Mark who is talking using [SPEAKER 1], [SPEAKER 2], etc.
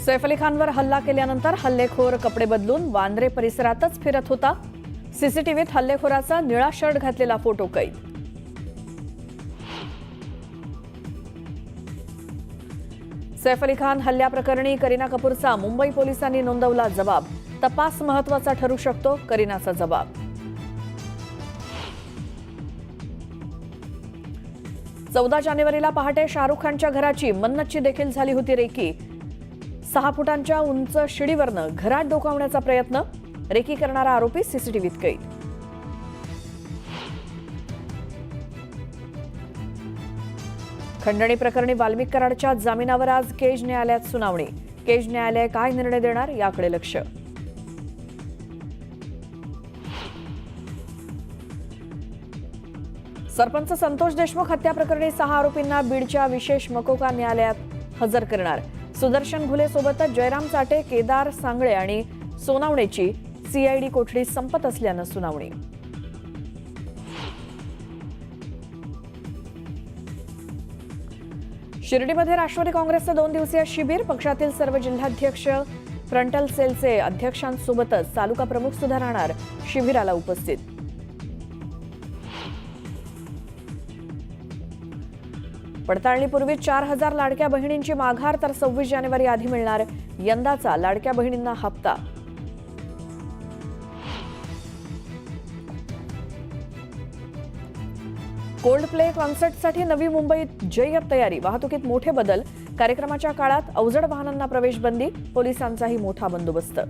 [SPEAKER 1] सैफ अली खानवर हल्ला केल्यानंतर हल्लेखोर कपडे बदलून वांद्रे परिसरातच फिरत होता। सीसीटीव्हीत हल्लेखोराचा निळा शर्ट घातलेला फोटो कैद। सैफ अली खान हल्ल्याप्रकरणी करीना कपूरचा मुंबई पोलिसांनी नोंदवला जबाब। तपास महत्त्वाचा ठरू शकतो, करीनाचा जबाब। 14 जानेवारीला पहाटे शाहरुख खानच्या घराची मन्नतची देखील झाली होती रेकी। 6 फुटांच्या उंच शिडीवरनं घरात डोकावण्याचा प्रयत्न, रेकी करणारा आरोपी सीसीटीव्हीत कैद। खंडणी प्रकरणी वाल्मिक कराडच्या जामिनावर आज केज न्यायालयात सुनावणी। केज न्यायालय काय निर्णय देणार याकडे लक्ष। सरपंच संतोष देशमुख हत्या प्रकरणी 6 आरोपींना बीडच्या विशेष मकोका न्यायालयात हजर करणार। सुदर्शन घुले सोबतच जयराम चाटे, केदार सांगळे आणि सोनावणेची सीआयडी कोठडी संपत असल्यानं सुनावणी। शिर्डीमध्ये राष्ट्रवादी काँग्रेसचं 2 दिवसीय शिबिर। पक्षातील सर्व जिल्हाध्यक्ष, फ्रंटल सेलचे अध्यक्षांसोबतच तालुका प्रमुख सुद्धा राहणार शिबिराला उपस्थित। पडताळणीपूर्वी 4000 लाडक्या बहिणींची माघार, तर 26 जानेवारी आधी मिळणार यंदाचा लाडक्या बहिणींना हप्ता। कोल्ड प्ले कॉन्सर्टसाठी नवी मुंबईत जय्यत तयारी। वाहतुकीत मोठे बदल। कार्यक्रमाच्या काळात अवजड वाहनांना प्रवेश बंदी, पोलिसांचाही मोठा बंदोबस्त।